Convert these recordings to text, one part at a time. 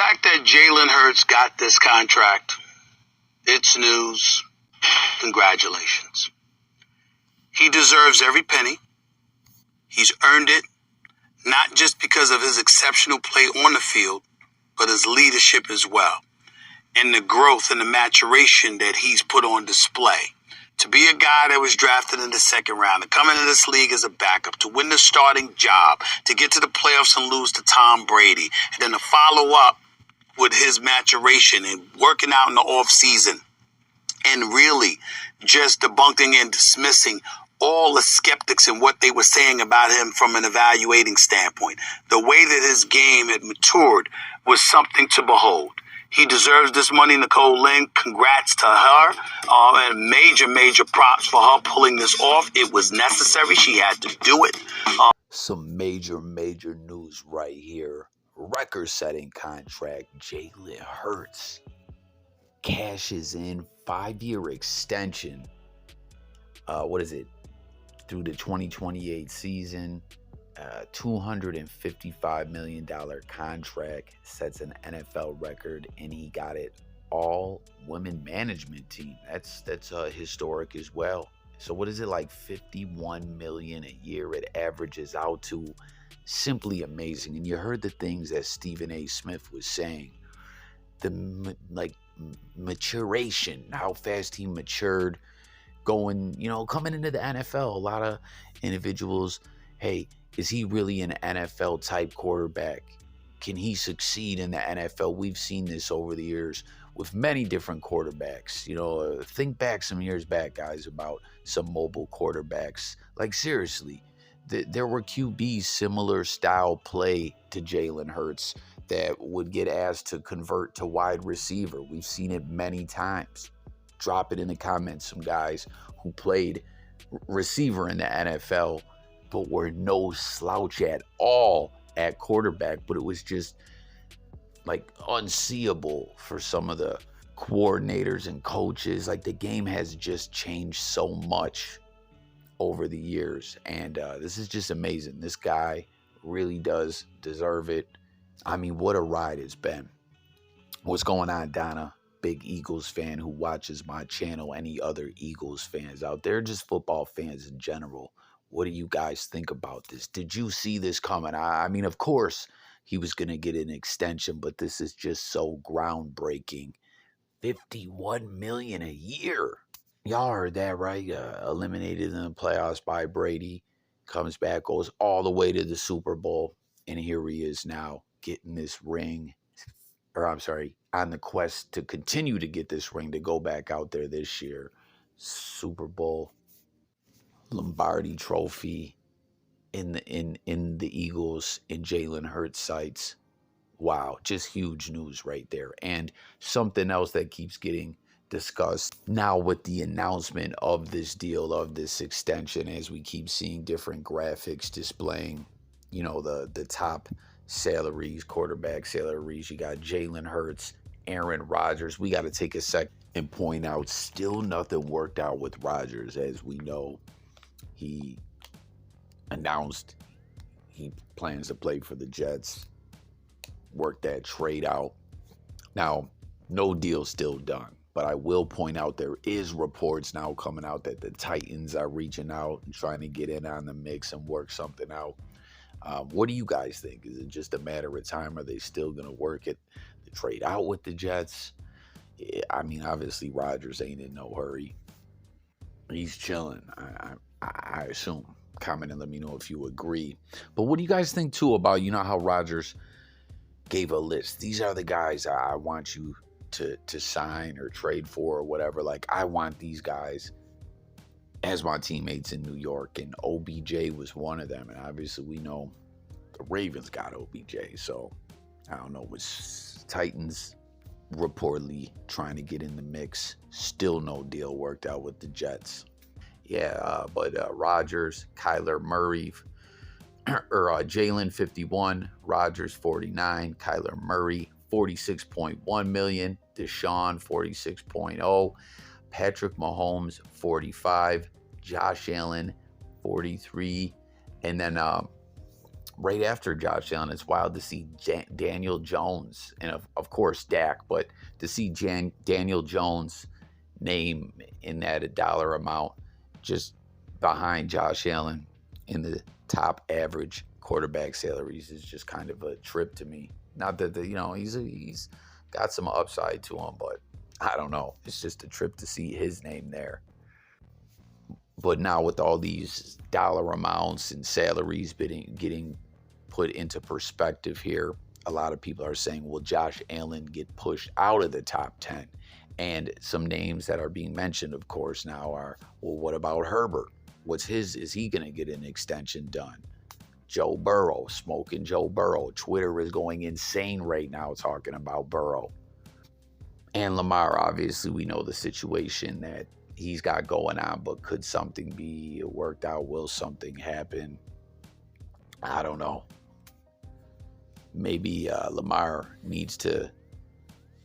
fact that Jalen Hurts got this contract, it's news. Congratulations. He deserves every penny. He's earned it, not just because of his exceptional play on the field, but his leadership as well, and the growth and the maturation that he's put on display. To be a guy that was drafted in the second round, to come into this league as a backup, to win the starting job, to get to the playoffs and lose to Tom Brady, and then to follow up with his maturation and working out in the offseason, and really just debunking and dismissing all the skeptics and what they were saying about him from an evaluating standpoint. The way that his game had matured was something to behold. He deserves this money, Nicole Lynn. Congrats to her. And major props for her pulling this off. It was necessary. She had to do it. Some major news right here. Record-setting contract. Jalen Hurts cashes in 5-year extension. What is it? Through the 2028 season. $255 million contract, sets an NFL record, and he got it all women management team. That's historic as well. So what is it, like $51 million a year? It averages out to. Simply amazing. And you heard the things that Stephen A. Smith was saying, the maturation, how fast he matured, going, coming into the NFL. A lot of individuals, hey, is he really an NFL type quarterback? Can he succeed in the NFL? We've seen this over the years with many different quarterbacks. Think back some years back, guys, about some mobile quarterbacks. Like, seriously, there were QBs similar style play to Jalen Hurts that would get asked to convert to wide receiver. We've seen it many times. Drop it in the comments, some guys who played receiver in the NFL but were no slouch at all at quarterback, but it was just like unseeable for some of the coordinators and coaches. Like, the game has just changed so much over the years, and this is just amazing. This guy really does deserve it. I mean, what a ride it's been. What's going on, Donna? Big Eagles fan who watches my channel. Any other Eagles fans out there, just football fans in general. What do you guys think about this? Did you see this coming? I mean, of course, he was going to get an extension, but this is just so groundbreaking. $51 million a year. Y'all heard that, right? Eliminated in the playoffs by Brady. Comes back, goes all the way to the Super Bowl. And here he is now getting this ring. On the quest to continue to get this ring, to go back out there this year. Super Bowl, Lombardi Trophy in the Eagles, in Jalen Hurts sights. Wow, just huge news right there. And something else that keeps getting discussed now with the announcement of this deal, of this extension, as we keep seeing different graphics displaying, the top salaries, quarterback salaries. You got Jalen Hurts, Aaron Rodgers. We got to take a sec and point out, still nothing worked out with Rodgers. As we know, he announced he plans to play for the Jets, work that trade out. Now, no deal still done, but I will point out there is reports now coming out that the Titans are reaching out and trying to get in on the mix and work something out. What do you guys think? Is it just a matter of time? Are they still going to work it, the trade out with the Jets? I mean, obviously, Rodgers ain't in no hurry. He's chilling, I assume. Comment and let me know if you agree. But what do you guys think, too, about, how Rodgers gave a list? These are the guys I want you to sign or trade for or whatever. Like, I want these guys as my teammates in New York, and OBJ was one of them. And obviously we know the Ravens got OBJ, so I don't know. Was Titans reportedly trying to get in the mix? Still no deal worked out with the Jets. But Rodgers, Kyler Murray, or Jalen 51, Rodgers 49, Kyler Murray 46.1 million, Deshaun 46.0, Patrick Mahomes 45, Josh Allen 43, and then right after Josh Allen, it's wild to see Daniel Jones and of course Dak, but to see Daniel Jones name in that dollar amount just behind Josh Allen in the top average quarterback salaries is just kind of a trip to me. Not that he's got some upside to him, but I don't know. It's just a trip to see his name there. But now with all these dollar amounts and salaries getting put into perspective here, a lot of people are saying, will Josh Allen get pushed out of the top 10? And some names that are being mentioned, of course, now are, well, what about Herbert? Is he going to get an extension done? Joe Burrow, smoking Joe Burrow. Twitter is going insane right now talking about Burrow. And Lamar, obviously, we know the situation that he's got going on, but could something be worked out? Will something happen? I don't know. Maybe Lamar needs to,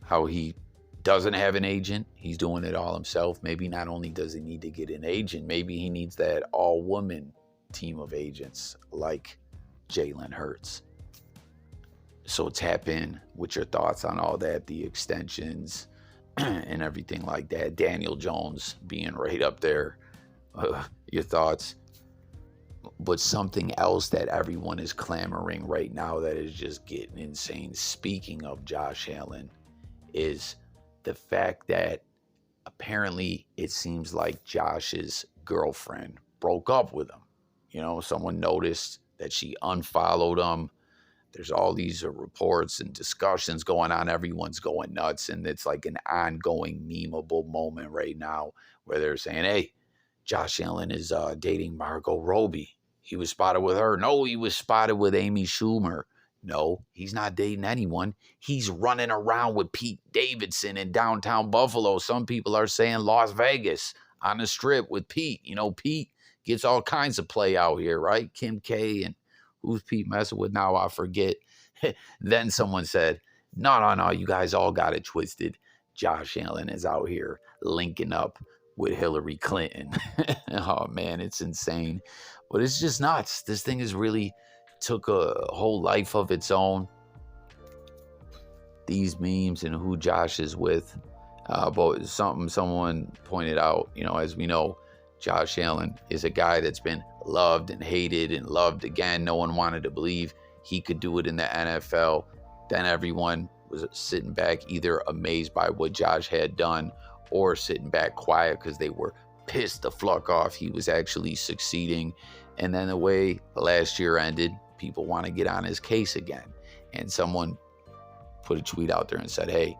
how he doesn't have an agent, he's doing it all himself. Maybe not only does he need to get an agent, maybe he needs that all-woman team of agents like Jalen Hurts. So tap in with your thoughts on all that, the extensions and everything like that. Daniel Jones being right up there. Your thoughts. But something else that everyone is clamoring right now that is just getting insane, speaking of Josh Allen, is the fact that apparently it seems like Josh's girlfriend broke up with him. Someone noticed that she unfollowed him. There's all these reports and discussions going on. Everyone's going nuts. And it's like an ongoing memeable moment right now where they're saying, hey, Josh Allen is dating Margot Robbie. He was spotted with her. No, he was spotted with Amy Schumer. No, he's not dating anyone. He's running around with Pete Davidson in downtown Buffalo. Some people are saying Las Vegas on the strip with Pete. Pete gets all kinds of play out here, right? Kim K and who's Pete messing with now? I forget. Then someone said, no, you guys all got it twisted. Josh Allen is out here linking up with Hillary Clinton. Oh, man, it's insane. But it's just nuts. This thing has really took a whole life of its own. These memes and who Josh is with. But someone pointed out, as we know, Josh Allen is a guy that's been loved and hated and loved again. No one wanted to believe he could do it in the NFL. Then everyone was sitting back either amazed by what Josh had done or sitting back quiet because they were pissed the fuck off he was actually succeeding. And then the way last year ended, people want to get on his case again. And someone put a tweet out there and said, hey,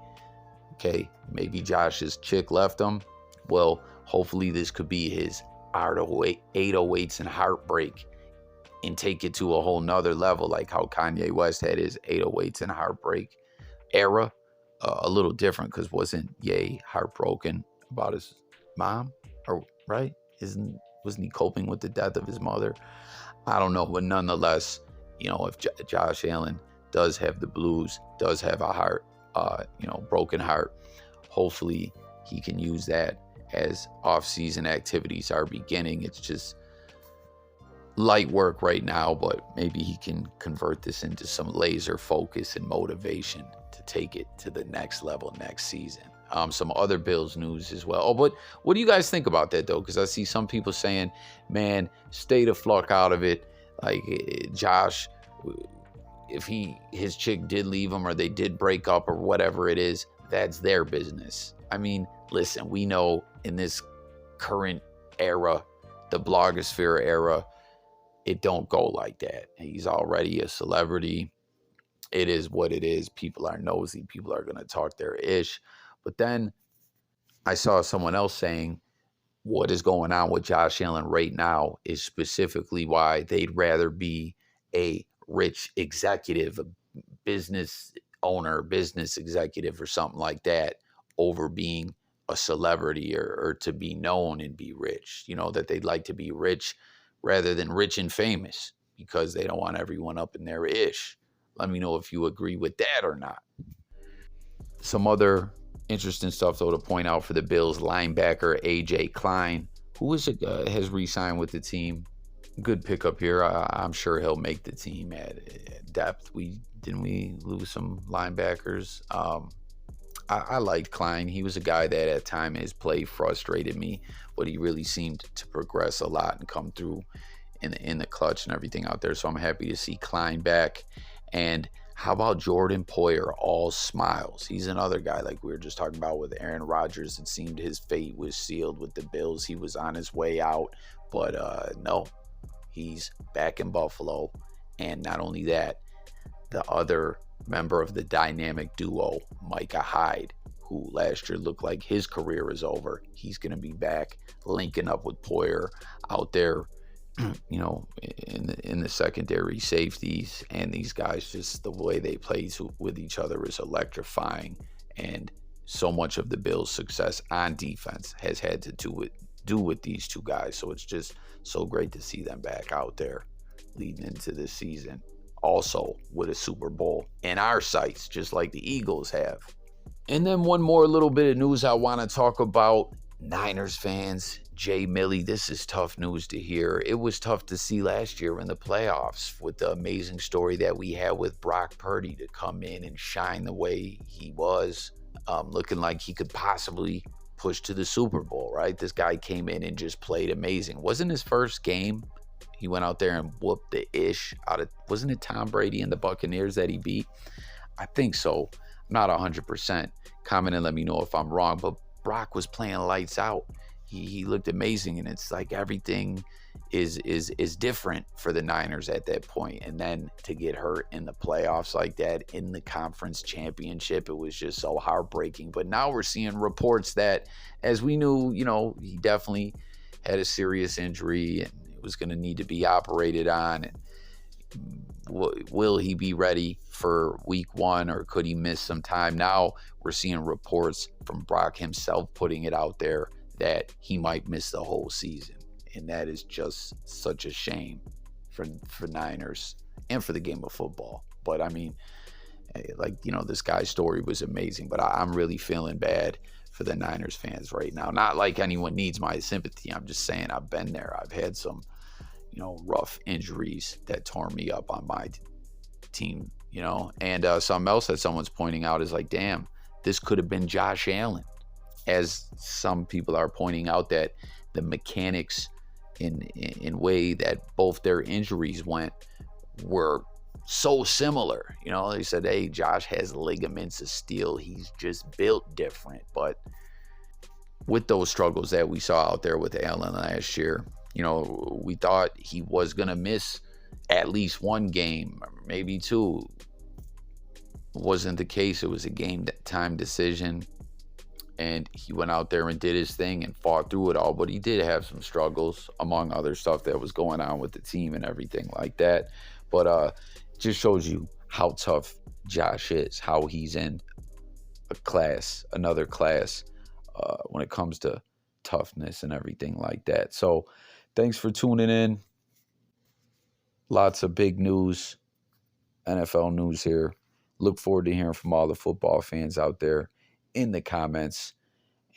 okay, maybe Josh's chick left him. Well, hopefully this could be his 808s and heartbreak and take it to a whole nother level, like how Kanye West had his 808s and heartbreak era. A little different because wasn't Ye heartbroken about his mom? Or right? Wasn't he coping with the death of his mother? I don't know, but nonetheless, if Josh Allen does have the blues, does have a heart, broken heart, hopefully he can use that as off-season activities are beginning. It's just light work right now, but maybe he can convert this into some laser focus and motivation to take it to the next level next season. Some other Bills news as well. Oh, but what do you guys think about that, though? Because I see some people saying, man, stay the fuck out of it. Like, Josh, if his chick did leave him or they did break up or whatever it is, that's their business. I mean, listen, we know in this current era, the blogosphere era, it don't go like that. He's already a celebrity. It is what it is. People are nosy. People are going to talk their ish. But then I saw someone else saying what is going on with Josh Allen right now is specifically why they'd rather be a rich executive, a business owner, business executive or something like that over being a celebrity or to be known and be rich. That they'd like to be rich rather than rich and famous because they don't want everyone up in their ish. Let me know if you agree with that or not. Some other interesting stuff, though, to point out for the Bills. Linebacker A.J. Klein, who has re-signed with the team. good pickup here. I'm sure he'll make the team at depth. Didn't we lose some linebackers? I liked Klein. He was a guy that at time his play frustrated me, but he really seemed to progress a lot and come through in the clutch and everything out there. So I'm happy to see Klein back. And how about Jordan Poyer? All smiles. He's another guy like we were just talking about with Aaron Rodgers. It seemed his fate was sealed with the Bills. He was on his way out, but no, he's back in Buffalo. And not only that, the other member of the dynamic duo, Micah Hyde, who last year looked like his career is over. He's going to be back linking up with Poyer out there, you know, in the secondary safeties. And these guys, just the way they play with each other is electrifying. And so much of the Bills' success on defense has had to do with these two guys. So it's just so great to see them back out there leading into this season. Also with a Super Bowl in our sights, just like the Eagles have. And then one more little bit of news I want to talk about. Niners fans, Jay Milley, this is tough news to hear. It was tough to see last year in the playoffs with the amazing story that we had with Brock Purdy to come in and shine the way he was, looking like he could possibly push to the Super Bowl, right? This guy came in and just played amazing. Wasn't his first game? He went out there and whooped the ish out of, wasn't it Tom Brady and the Buccaneers that he beat? I think so. I'm not 100%. Comment and let me know if I'm wrong, but Brock was playing lights out. He looked amazing, and it's like everything is different for the Niners at that point. And then to get hurt in the playoffs like that, in the conference championship, it was just so heartbreaking. But now we're seeing reports that, as we knew, you know, he definitely had a serious injury and was going to need to be operated on. And will he be ready for week 1, or could he miss some time? Now we're seeing reports from Brock himself putting it out there that he might miss the whole season. And that is just such a shame for Niners and for the game of football. But I mean, like, you know, this guy's story was amazing, but I'm really feeling bad for the Niners fans right now. Not like anyone needs my sympathy. I'm just saying I've been there. I've had some, you know, rough injuries that tore me up on my team, you know. And something else that someone's pointing out is like, damn, this could have been Josh Allen. As some people are pointing out that the mechanics in way that both their injuries went were so similar. You know, they said, hey, Josh has ligaments of steel. He's just built different. But with those struggles that we saw out there with Allen last year, you know, we thought he was going to miss at least one game, maybe two. Wasn't the case. It was a game time decision. And he went out there and did his thing and fought through it all. But he did have some struggles, among other stuff that was going on with the team and everything like that. But just shows you how tough Josh is, how he's in another class when it comes to toughness and everything like that. So thanks for tuning in. Lots of big news, NFL news here. Look forward to hearing from all the football fans out there in the comments.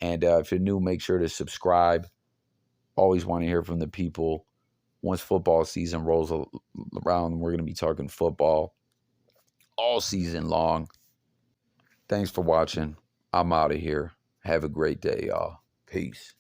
And if you're new, make sure to subscribe. Always want to hear from the people. Once football season rolls around, we're going to be talking football all season long. Thanks for watching. I'm out of here. Have a great day, y'all. Peace.